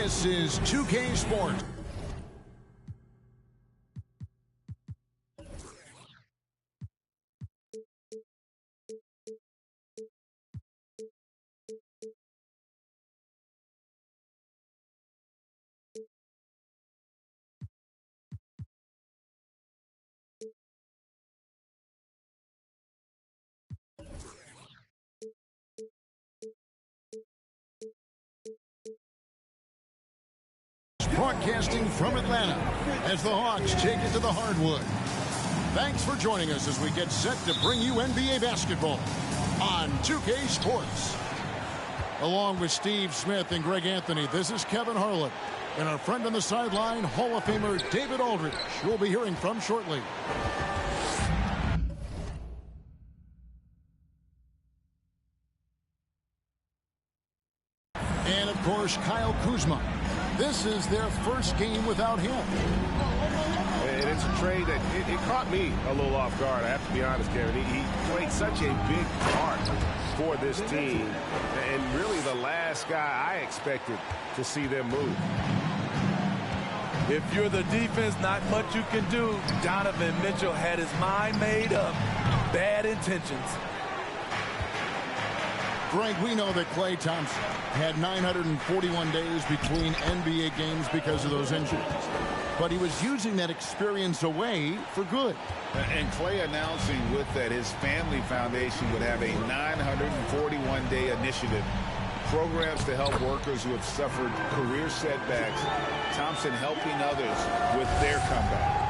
This is 2K Sports. Broadcasting from Atlanta as the Hawks take it to the hardwood. Thanks for joining us as we get set to bring you NBA basketball on 2K Sports. Along with Steve Smith and Greg Anthony, this is Kevin Harlan. And our friend on the sideline, Hall of Famer David Aldridge, we'll be hearing from shortly. And, of course, Kyle Kuzma. This is their first game without him. And it's a trade that it caught me a little off guard, I have to be honest, Kevin. He played such a big part for this team, and really the last guy I expected to see them move. If you're the defense, not much you can do. Donovan Mitchell had his mind made up. Bad intentions. Greg, we know that Klay Thompson had 941 days between NBA games because of those injuries. But he was using that experience away for good. And Klay announcing with that his family foundation would have a 941-day initiative. Programs to help workers who have suffered career setbacks. Thompson helping others with their comeback.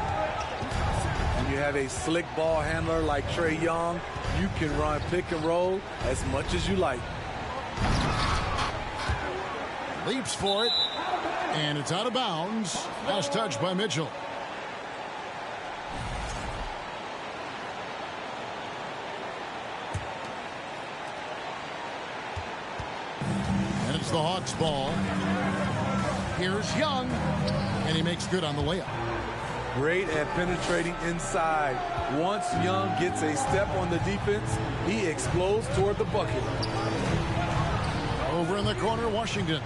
When you have a slick ball handler like Trae Young, you can run pick and roll as much as you like. Leaps for it, and it's out of bounds. Last touch by Mitchell. And it's the Hawks' ball. Here's Young, and he makes good on the layup. Great at penetrating inside. Once Young gets a step on the defense, he explodes toward the bucket. Over in the corner, Washington.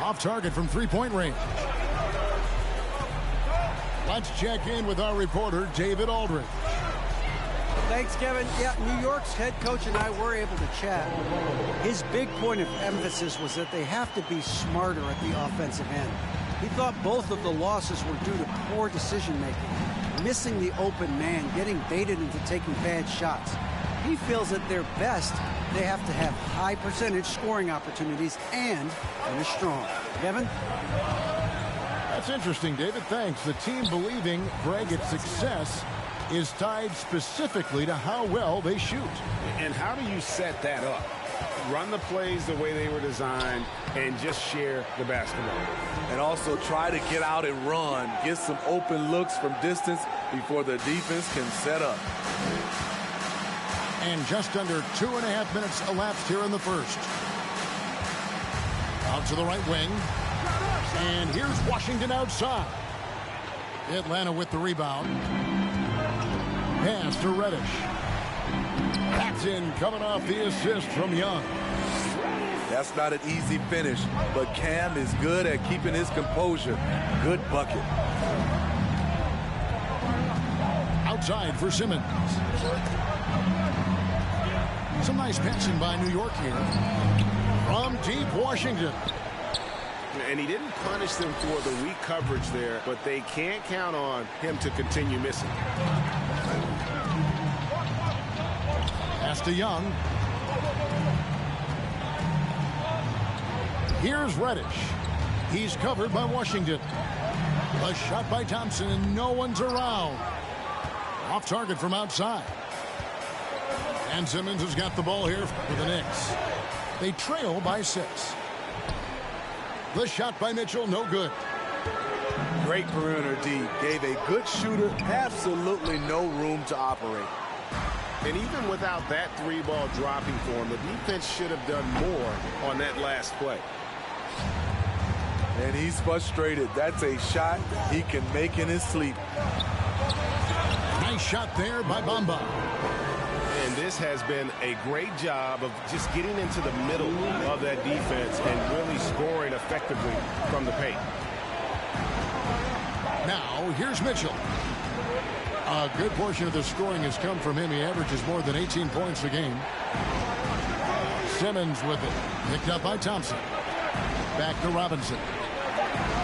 Off target from three-point range. Let's check in with our reporter, David Aldridge. Thanks, Kevin. Yeah, New York's head coach and I were able to chat. His big point of emphasis was that they have to be smarter at the offensive end. He thought both of the losses were due to poor decision-making, missing the open man, getting baited into taking bad shots. He feels at their best, they have to have high percentage scoring opportunities and finish strong. Kevin? That's interesting, David. Thanks. The team believing, Greg, its success is tied specifically to how well they shoot. And how do you set that up? Run the plays the way they were designed and just share the basketball. And also try to get out and run. Get some open looks from distance before the defense can set up. And just under 2.5 minutes elapsed here in the first. Out to the right wing. And here's Washington outside. Atlanta with the rebound. Pass to Reddish. Paxson coming off the assist from Young. That's not an easy finish, but Cam is good at keeping his composure. Good bucket. Outside for Simmons. Some nice passing by New York here. From deep Washington. And he didn't punish them for the weak coverage there, but they can't count on him to continue missing. Pass to Young. Here's Reddish. He's covered by Washington. A shot by Thompson, and no one's around. Off target from outside. And Simmons has got the ball here for the Knicks. They trail by 6. The shot by Mitchell, no good. Great perimeter D. Gave a good shooter absolutely no room to operate. And even without that three-ball dropping for him, the defense should have done more on that last play. And he's frustrated. That's a shot he can make in his sleep. Nice shot there by Bamba. And And this has been a great job of just getting into the middle of that defense and really scoring effectively from the paint. Now, here's Mitchell. A good portion of the scoring has come from him. He averages more than 18 points a game. Simmons with it. Picked up by Thompson. Back to Robinson.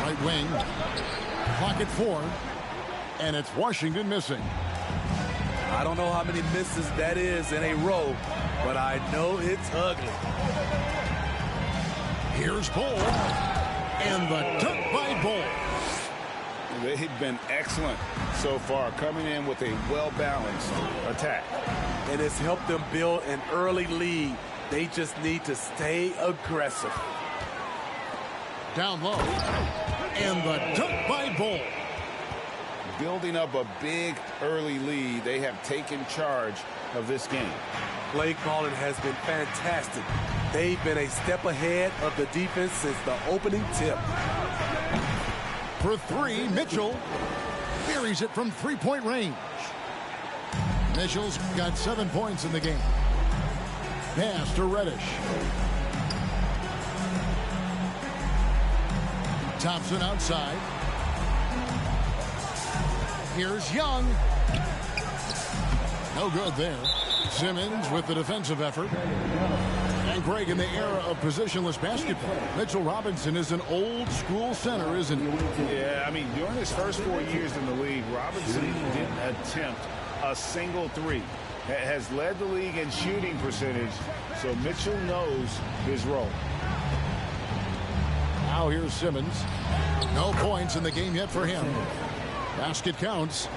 Right wing. Clock at 4. And it's Washington missing. I don't know how many misses that is in a row, but I know it's ugly. Here's Bull. And the dunk by Bull. They've been excellent so far, coming in with a well-balanced attack. And it's helped them build an early lead. They just need to stay aggressive. Down low. And the dunk by Bull. Building up a big early lead, they have taken charge of this game. Play calling has been fantastic. They've been a step ahead of the defense since the opening tip. For 3, Mitchell buries it from three-point range. Mitchell's got 7 points in the game. Pass to Reddish. Thompson outside. Here's Young. No good there. Simmons with the defensive effort. And Greg, in the era of positionless basketball, Mitchell Robinson is an old-school center, isn't he? Yeah, I mean, during his first 4 years in the league, Robinson didn't attempt a single three. Has led the league in shooting percentage, so Mitchell knows his role. Now here's Simmons. No points in the game yet for him. Basket counts.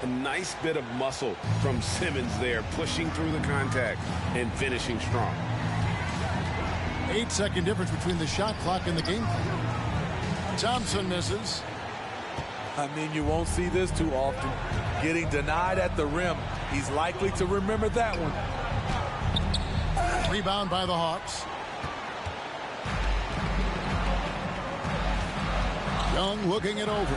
A nice bit of muscle from Simmons there, pushing through the contact and finishing strong. 8-second difference between the shot clock and the game clock. Thompson misses. I mean, you won't see this too often. Getting denied at the rim. He's likely to remember that one. Rebound by the Hawks. Young looking it over.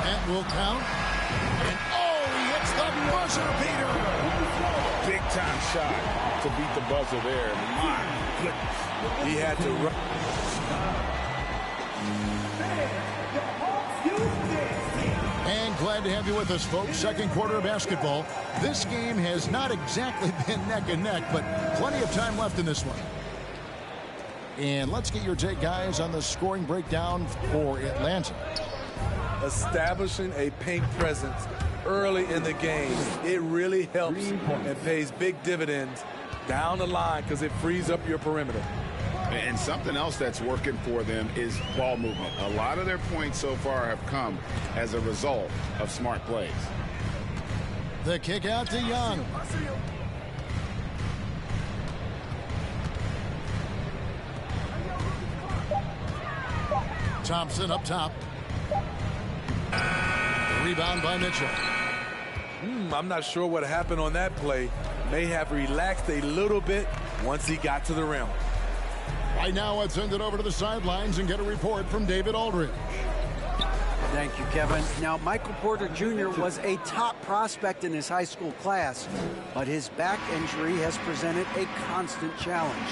That will count. And oh, he hits the buzzer beater. Big time shot to beat the buzzer there. My goodness. He had to run. And glad to have you with us, folks. Second quarter of basketball. This game has not exactly been neck and neck, but plenty of time left in this one. And let's get your take, guys, on the scoring breakdown for Atlanta. Establishing a paint presence early in the game, it really helps and pays big dividends down the line because it frees up your perimeter. And something else that's working for them is ball movement. A lot of their points so far have come as a result of smart plays. The kick out to Young. Thompson up top. Rebound by Mitchell. I'm not sure what happened on that play. May have relaxed a little bit once he got to the rim. Right now, let's send it over to the sidelines and get a report from David Aldridge. Thank you, Kevin. Now, Michael Porter Jr. was a top prospect in his high school class, but his back injury has presented a constant challenge.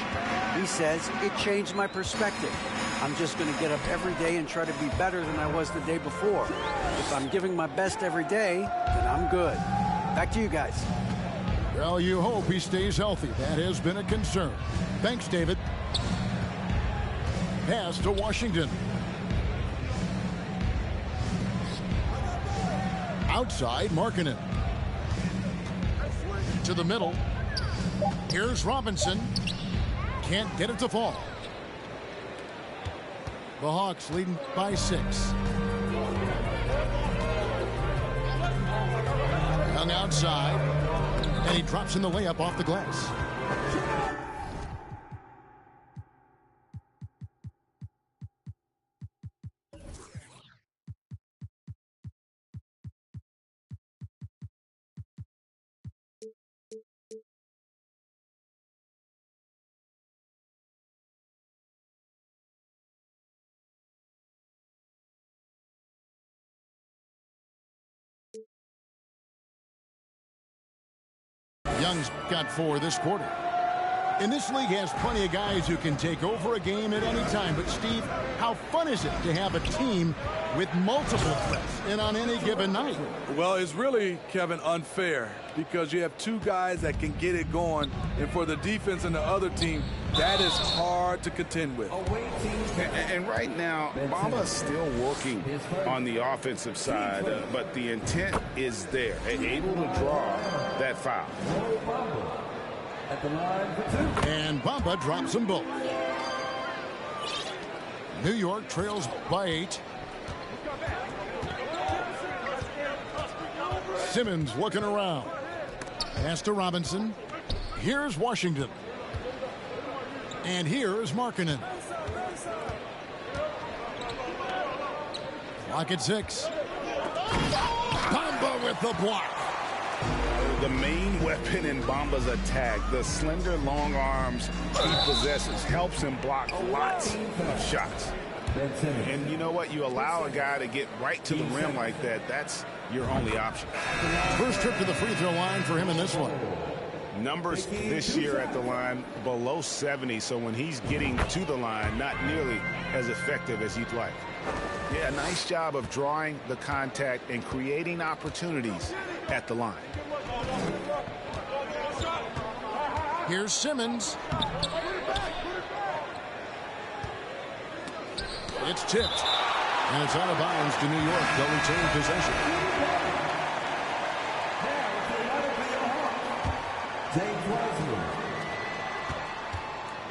He says, it changed my perspective. I'm just going to get up every day and try to be better than I was the day before. If I'm giving my best every day, then I'm good. Back to you guys. Well, you hope he stays healthy. That has been a concern. Thanks, David. Pass to Washington. Outside, Markkanen. To the middle. Here's Robinson. Can't get it to fall. The Hawks leading by 6. Young outside. And he drops in the layup off the glass. Young's got 4 this quarter. And this league has plenty of guys who can take over a game at any time. But, Steve, how fun is it to have a team with multiple threats and on any given night? Well, it's really, Kevin, unfair because you have 2 guys that can get it going. And for the defense and the other team, that is hard to contend with. And right now, Bamba's still working on the offensive side, but the intent is there, able to draw that foul. And Bamba drops them both. New York trails by 8. Simmons looking around. Pass to Robinson. Here's Washington. And here is Markkanen. Clock at 6. Bamba with the block. The main weapon in Bamba's attack, the slender long arms he possesses, helps him block lots of shots. And you know what? You allow a guy to get right to the rim like that, that's your only option. First trip to the free throw line for him in this one. Numbers this year at the line below 70, so when he's getting to the line, not nearly as effective as you'd like. Yeah, nice job of drawing the contact and creating opportunities at the line. Here's Simmons. It's tipped. And it's out of bounds to New York. They'll retain possession.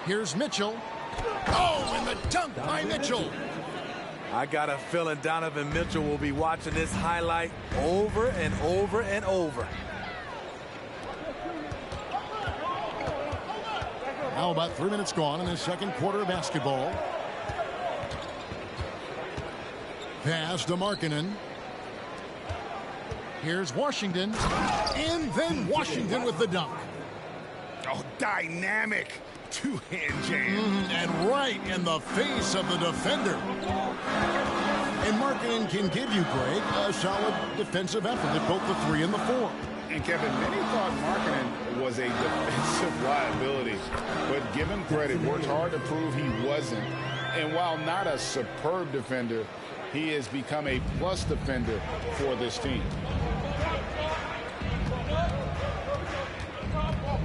Here's Mitchell. Oh, and the dunk by Mitchell. I got a feeling Donovan Mitchell will be watching this highlight over and over and over. Now about 3 minutes gone in the second quarter of basketball. Pass to Markkanen. Here's Washington. And then Washington with the dunk. Oh, dynamic two-hand jam. And right in the face of the defender. And Markkanen can give you, Greg, a solid defensive effort at both the 3 and the 4. And Kevin, many thought Markkanen was a defensive liability, but give him credit, worked hard to prove he wasn't. And while not a superb defender, he has become a plus defender for this team.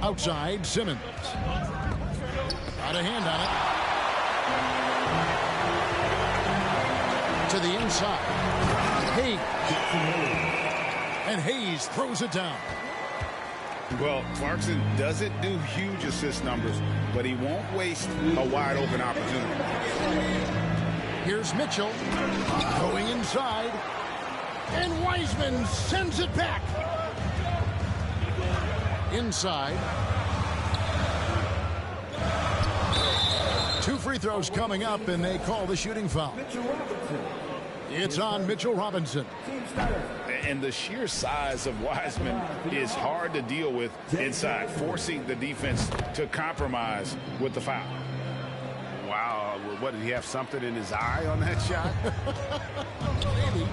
Outside, Simmons. Got a hand on it. To the inside. Hayes. And Hayes throws it down. Well, Clarkson doesn't do huge assist numbers, but he won't waste a wide open opportunity. Here's Mitchell going inside. And Wiseman sends it back. Inside. 2 free throws coming up, and they call the shooting foul. It's on Mitchell Robinson. And the sheer size of Wiseman is hard to deal with inside, forcing the defense to compromise with the foul. Wow, what, did he have something in his eye on that shot? Maybe.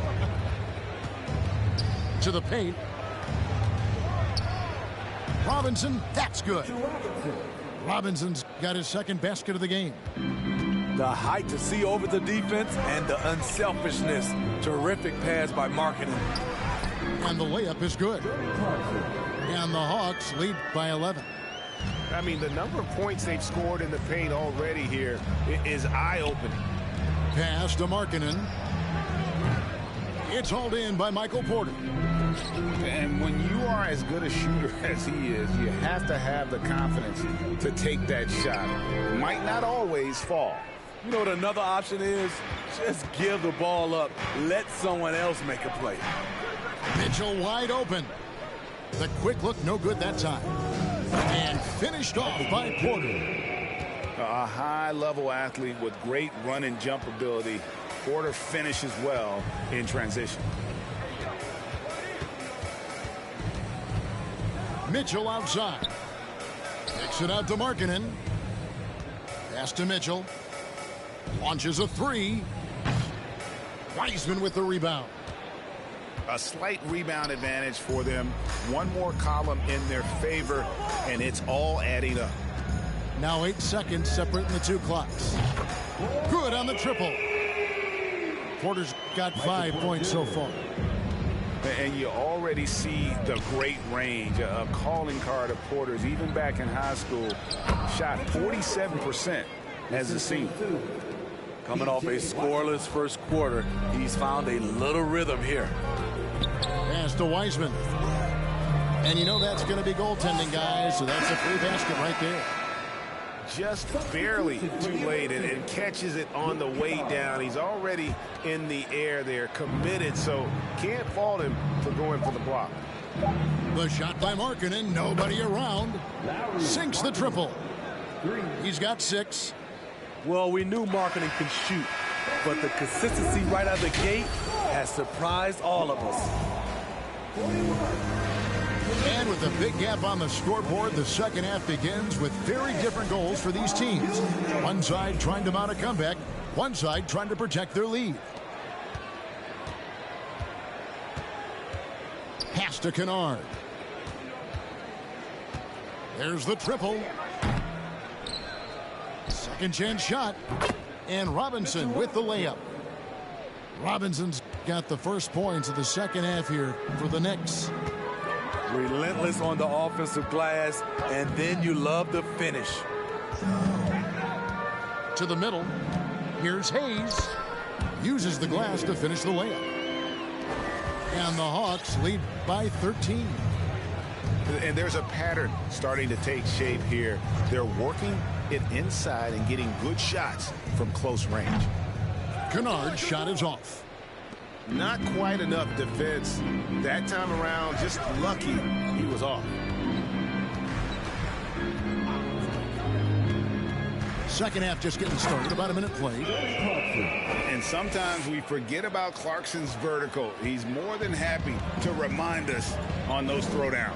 To the paint. Robinson, that's good. Robinson's got his second basket of the game. The height to see over the defense and the unselfishness. Terrific pass by Markkanen. And the layup is good. And the Hawks lead by 11. I mean, the number of points they've scored in the paint already here is eye-opening. Pass to Markkanen. It's hauled in by Michael Porter. And when you are as good a shooter as he is, you have to have the confidence to take that shot. Might not always fall. You know what another option is? Just give the ball up. Let someone else make a play. Mitchell wide open. The quick look, no good that time. And finished off by Porter. A high-level athlete with great run and jump ability. Porter finishes well in transition. Mitchell outside. Kicks it out to Markkanen. Pass to Mitchell. Launches a 3. Wiseman with the rebound. A slight rebound advantage for them. One more column in their favor, and it's all adding up. Now 8 seconds separating the two clocks. Good on the triple. Porter's got 5 points so far. And you already see the great range. A calling card of Porter's, even back in high school, shot 47% as a senior. Coming off a scoreless first quarter, he's found a little rhythm here. Pass to Wiseman. And you know that's going to be goaltending, guys, so that's a free basket right there. Just barely too late and catches it on the way down. He's already in the air there, committed, so can't fault him for going for the block. The shot by Markkanen, nobody around. Sinks the triple. He's got 6. Well, we knew Markkanen could shoot, but the consistency right out of the gate has surprised all of us. And with a big gap on the scoreboard, the second half begins with very different goals for these teams. One side trying to mount a comeback, one side trying to protect their lead. Pass to Kennard. There's the triple. Second chance shot. And Robinson with the layup. Robinson's got the first points of the second half here for the Knicks. Relentless on the offensive glass, and then you love the finish. To the middle. Here's Hayes. Uses the glass to finish the layup. And the Hawks lead by 13. And there's a pattern starting to take shape here. They're working it inside and getting good shots from close range. Kennard's shot is off. Not quite enough defense that time around. Just lucky he was off. Second half just getting started. About a minute played. And sometimes we forget about Clarkson's vertical. He's more than happy to remind us on those throwdowns.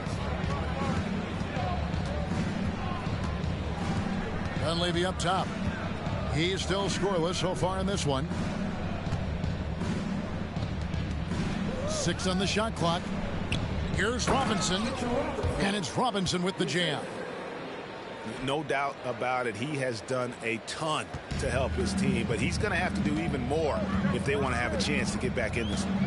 Dunleavy up top. He is still scoreless so far in this one. 6 on the shot clock. Here's Robinson. And it's Robinson with the jam. No doubt about it. He has done a ton to help his team, but he's going to have to do even more if they want to have a chance to get back in this one.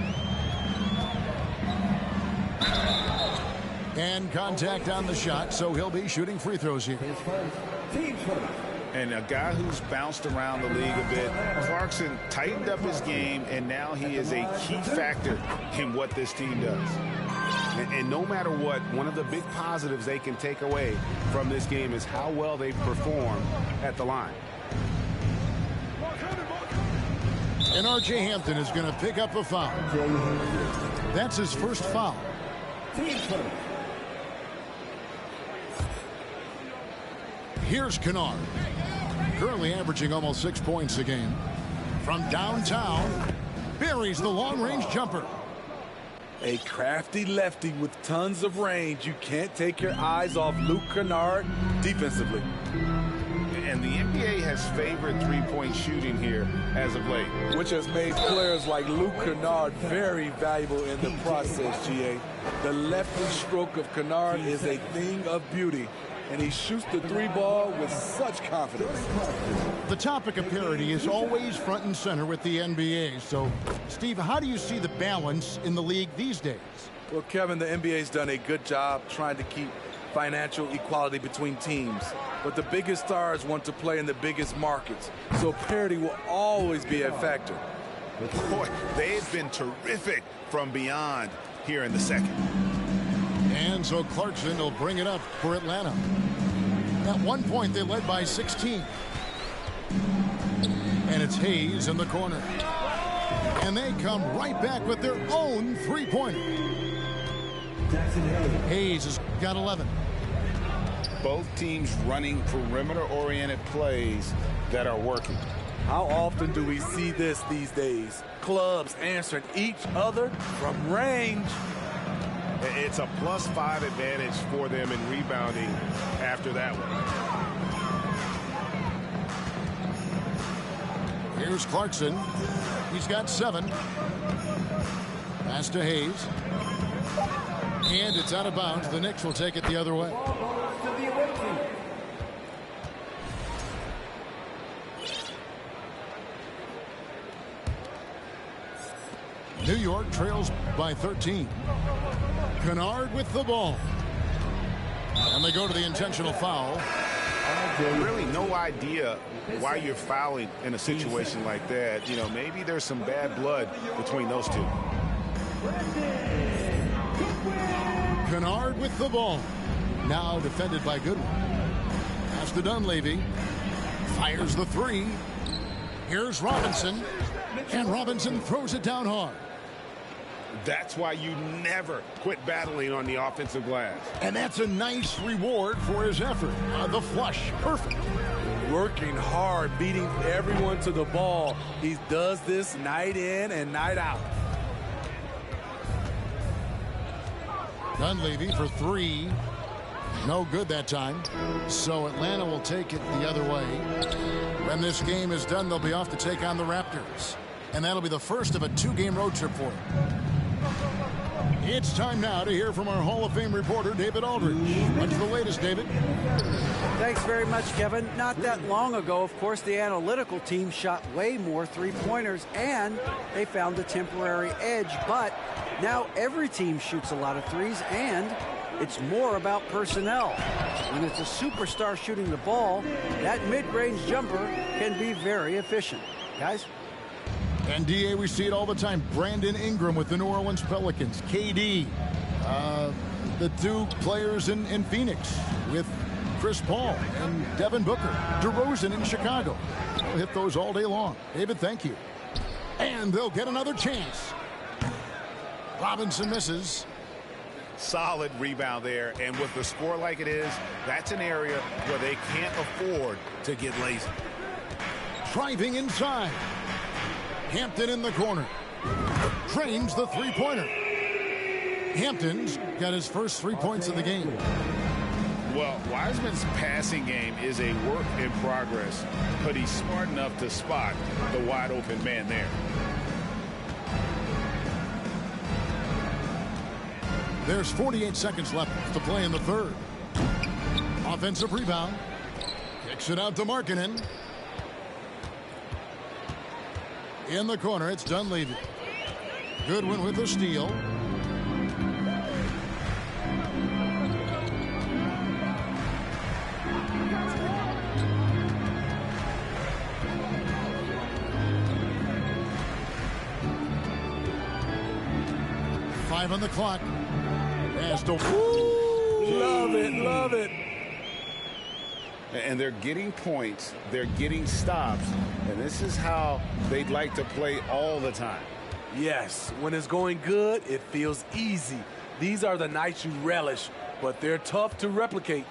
And contact on the shot, so he'll be shooting free throws here. And a guy who's bounced around the league a bit, Clarkson tightened up his game, and now he is a key factor in what this team does. And no matter what, one of the big positives they can take away from this game is how well they perform at the line. And R.J. Hampton is going to pick up a foul. That's his first foul. Here's Kennard. Currently averaging almost 6 points a game. From downtown, buries the long-range jumper. A crafty lefty with tons of range. You can't take your eyes off Luke Kennard defensively. And the NBA has favored three-point shooting here as of late, which has made players like Luke Kennard very valuable in the process, GA. The lefty stroke of Kennard is a thing of beauty, and he shoots the three ball with such confidence. The topic of parity is always front and center with the NBA. So, Steve, how do you see the balance in the league these days? Well, Kevin, the NBA's done a good job trying to keep financial equality between teams. But the biggest stars want to play in the biggest markets. So parity will always be a factor. Boy, they've been terrific from beyond here in the second. And so Clarkson will bring it up for Atlanta. At one point, they led by 16. And it's Hayes in the corner. And they come right back with their own three-pointer. Hayes has got 11. Both teams running perimeter-oriented plays that are working. How often do we see this these days? Clubs answering each other from range. It's a +5 advantage for them in rebounding after that one. Here's Clarkson. He's got 7. Pass to Hayes. And it's out of bounds. The Knicks will take it the other way. New York trails by 13. Kennard with the ball. And they go to the intentional foul. Really no idea why you're fouling in a situation like that. You know, maybe there's some bad blood between those two. Kennard with the ball. Now defended by Goodwin. Pass to Dunleavy. Fires the three. Here's Robinson. And Robinson throws it down hard. That's why you never quit battling on the offensive glass. And that's a nice reward for his effort. The flush, perfect. Working hard, beating everyone to the ball. He does this night in and night out. Dunleavy for three. No good that time. So Atlanta will take it the other way. When this game is done, they'll be off to take on the Raptors. And that'll be the first of a two-game road trip for them. It's time now to hear from our Hall of Fame reporter, David Aldridge. What's the latest, David? Thanks very much, Kevin. Not that long ago, of course, the analytical team shot way more three-pointers, and they found a temporary edge. But now every team shoots a lot of threes, and it's more about personnel. When it's a superstar shooting the ball, that mid-range jumper can be very efficient. Guys? And DA, we see it all the time. Brandon Ingram with the New Orleans Pelicans. KD, the two players in Phoenix with Chris Paul and Devin Booker. DeRozan in Chicago. We'll hit those all day long. David, thank you. And they'll get another chance. Robinson misses. Solid rebound there, and with the score like it is, that's an area where they can't afford to get lazy. Driving inside. Hampton in the corner. Drains the three-pointer. Hampton's got his first 3 points of the game. Well, Wiseman's passing game is a work in progress, but he's smart enough to spot the wide-open man there. There's 48 seconds left to play in the third. Offensive rebound. Kicks it out to Markkanen. In the corner, it's Dunleavy. Goodwin with the steal. Five on the clock. Pass to Love it, love it. And they're getting points, they're getting stops, and this is how they'd like to play all the time. Yes, when it's going good, it feels easy. These are the nights you relish, but they're tough to replicate.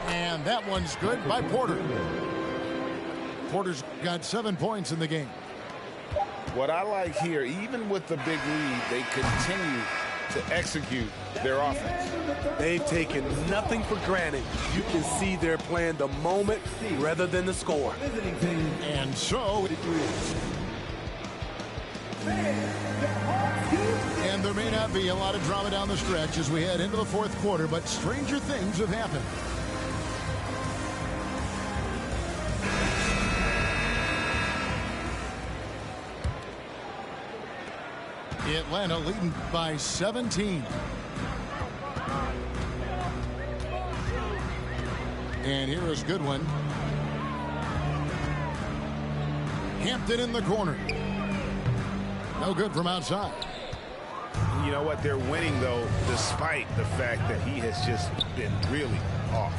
And that one's good by Porter. Porter's got 7 points in the game. What I like here, even with the big lead, they continue to execute their offense. They've taken nothing for granted. You can see they're playing the moment rather than the score. And so, and there may not be a lot of drama down the stretch as we head into the fourth quarter, but stranger things have happened. Atlanta leading by 17. And here is Goodwin. Hampton in the corner. No good from outside. You know what? They're winning, though, despite the fact that he has just been really off.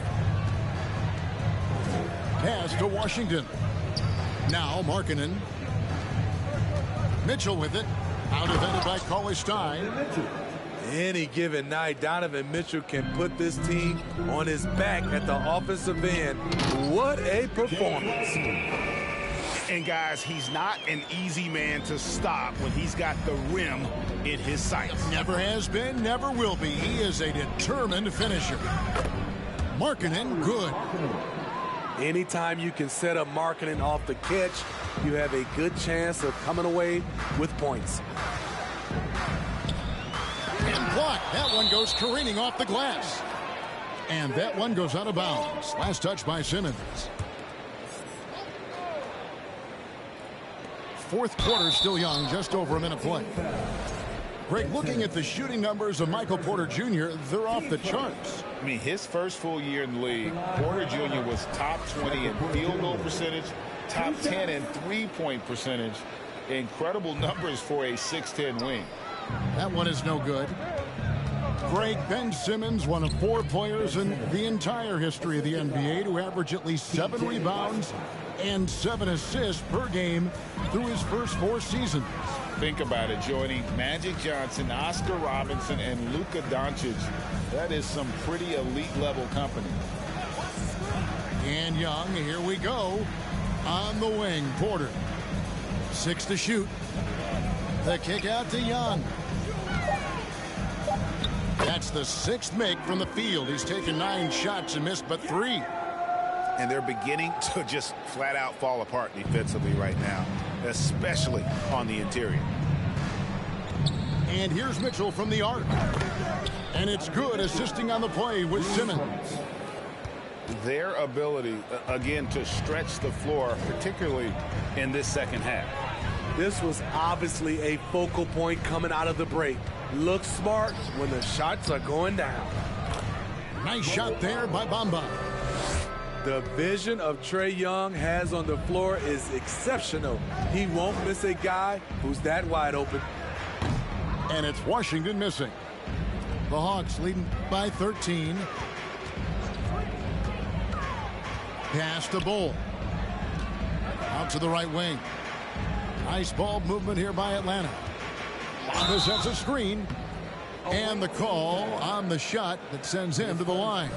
Pass to Washington. Now Markkanen. Mitchell with it. Out defended by Cauley-Stein. Any given night, Donovan Mitchell can put this team on his back at the offensive end. What a performance. And, guys, he's not an easy man to stop when he's got the rim in his sights. Never has been, never will be. He is a determined finisher. Markkanen, good. Anytime you can set up marketing off the catch, you have a good chance of coming away with points. And blocked. That one goes careening off the glass. And that one goes out of bounds. Last touch by Simmons. Fourth quarter still young, just over a minute play. Greg, looking at the shooting numbers of Michael Porter Jr., they're off the charts. I mean, his first full year in the league, Porter Jr. was top 20 in field goal percentage, top 10 in three-point percentage. Incredible numbers for a 6'10 wing. That one is no good. Greg, Ben Simmons, one of 4 players in the entire history of the NBA to average at least 7 rebounds and 7 assists per game through his first 4 seasons. Think about it, joining Magic Johnson, Oscar Robertson, and Luka Doncic. That is some pretty elite-level company. And Young, here we go. On the wing, Porter. 6 to shoot. The kick out to Young. That's the 6th make from the field. He's taken 9 shots and missed but 3. And they're beginning to just flat out fall apart defensively right now, especially on the interior. And here's Mitchell from the arc. And it's good, assisting on the play with Simmons. Their ability, again, to stretch the floor, particularly in this second half. This was obviously a focal point coming out of the break. Look smart when the shots are going down. Nice shot there by Bamba. The vision of Trae Young has on the floor is exceptional. He won't miss a guy who's that wide open. And it's Washington missing. The Hawks leading by 13. Pass to Bull. Out to the right wing. Nice ball movement here by Atlanta. Bamba sets a screen. And the call on the shot that sends him to the line.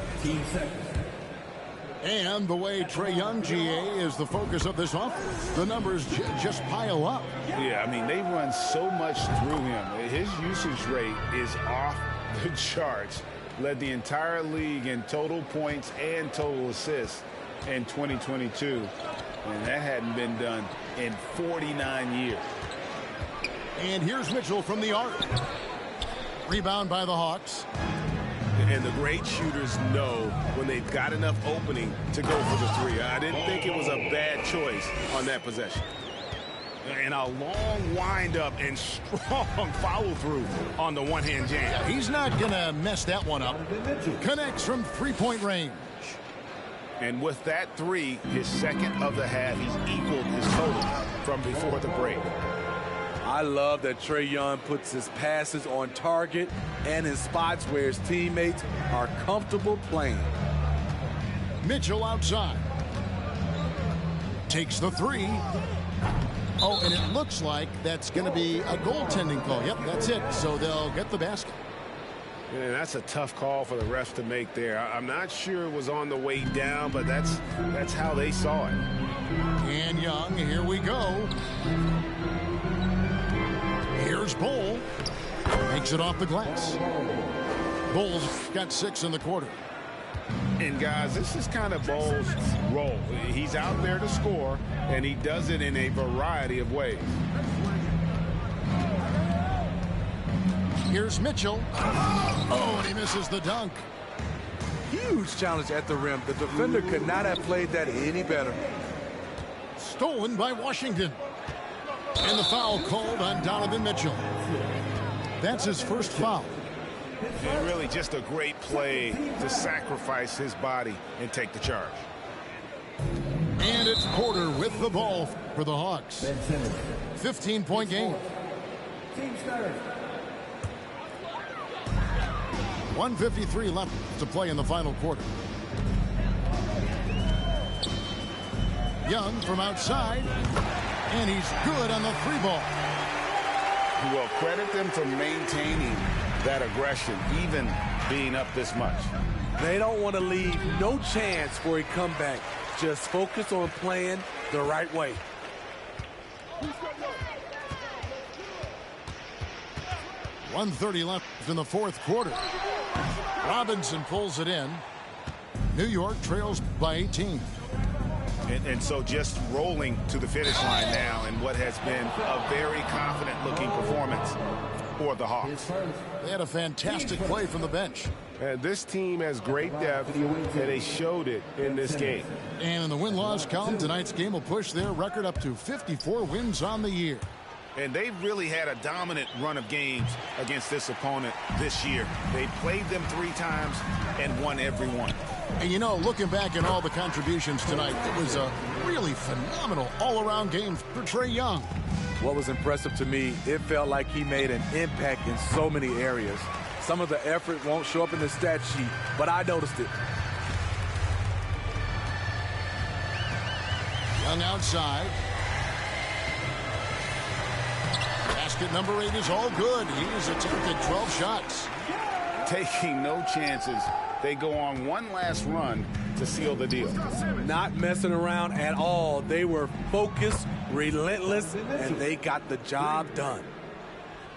And the way Trae Young, GA, is the focus of this offense. The numbers just pile up. Yeah, I mean, they run so much through him. His usage rate is off the charts. Led the entire league in total points and total assists in 2022. And that hadn't been done in 49 years. And here's Mitchell from the arc. Rebound by the Hawks. And the great shooters know when they've got enough opening to go for the 3. I didn't think it was a bad choice on that possession. And a long windup and strong follow-through on the one-hand jam. Yeah, he's not going to mess that one up. Connects from three-point range. And with that 3, his second of the half, he's equaled his total from before the break. I love that Trae Young puts his passes on target and in spots where his teammates are comfortable playing. Mitchell outside. Takes the 3. Oh, and it looks like that's going to be a goaltending call. Yep, that's it. So they'll get the basket. And that's a tough call for the refs to make there. I'm not sure it was on the way down, but that's how they saw it. And Young, here we go. Here's Bull. Makes it off the glass. Bull's got 6 in the quarter. And guys, this is kind of Bull's role. He's out there to score, and he does it in a variety of ways. Here's Mitchell. Oh, and he misses the dunk. Huge challenge at the rim. The defender could not have played that any better. Stolen by Washington. And the foul called on Donovan Mitchell. That's his first foul. And really just a great play to sacrifice his body and take the charge. And it's Porter with the ball for the Hawks. 15-point game. 1:53 left to play in the final quarter. Young from outside. And he's good on the 3-ball. Well, credit them for maintaining that aggression, even being up this much. They don't want to leave no chance for a comeback. Just focus on playing the right way. .130 left in the fourth quarter. Robinson pulls it in. New York trails by 18. And so just rolling to the finish line now in what has been a very confident-looking performance for the Hawks. They had a fantastic play from the bench. And this team has great depth, and they showed it in this game. And in the win-loss column, tonight's game will push their record up to 54 wins on the year. And they've really had a dominant run of games against this opponent this year. They played them 3 times and won every one. And you know, looking back at all the contributions tonight, it was a really phenomenal all-around game for Trae Young. What was impressive to me, it felt like he made an impact in so many areas. Some of the effort won't show up in the stat sheet, but I noticed it. Young outside. Basket number 8 is all good. He has attempted 12 shots. Taking no chances. They go on one last run to seal the deal. Not messing around at all. They were focused, relentless, and they got the job done.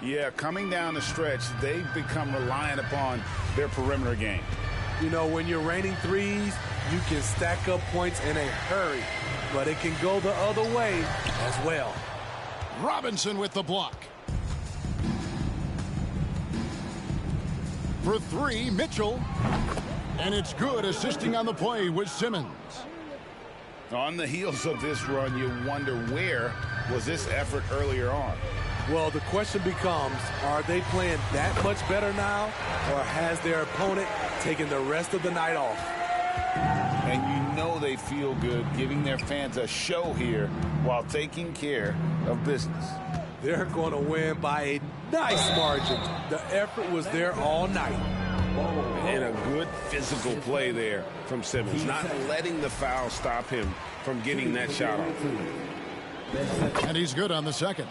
Yeah, coming down the stretch, they've become reliant upon their perimeter game. You know, when you're raining threes, you can stack up points in a hurry, but it can go the other way as well. Robinson with the block. For 3, Mitchell. And it's good, assisting on the play with Simmons. On the heels of this run, you wonder where was this effort earlier on? Well, the question becomes, are they playing that much better now, or has their opponent taken the rest of the night off? And you know they feel good giving their fans a show here while taking care of business. They're going to win by a nice margin. The effort was there all night. And a good physical play there from Simmons, not letting the foul stop him from getting that shot off. And he's good on the second.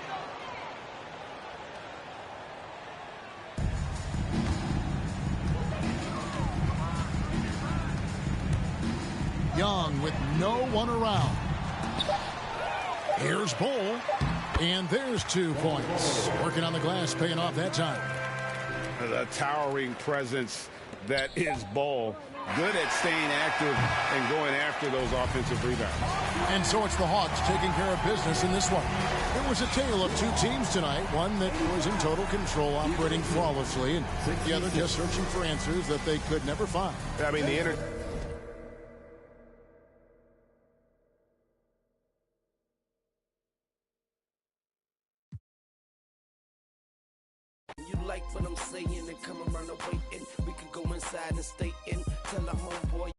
Young with no one around. Here's Bull. And there's 2 points. Working on the glass, paying off that time. The towering presence that is Bull. Good at staying active and going after those offensive rebounds. And so it's the Hawks taking care of business in this one. It was a tale of 2 teams tonight. One that was in total control, operating flawlessly, and the other just searching for answers that they could never find. I mean, You like what I'm saying and come around the waiting. We could go inside and stay in. Tell the homeboy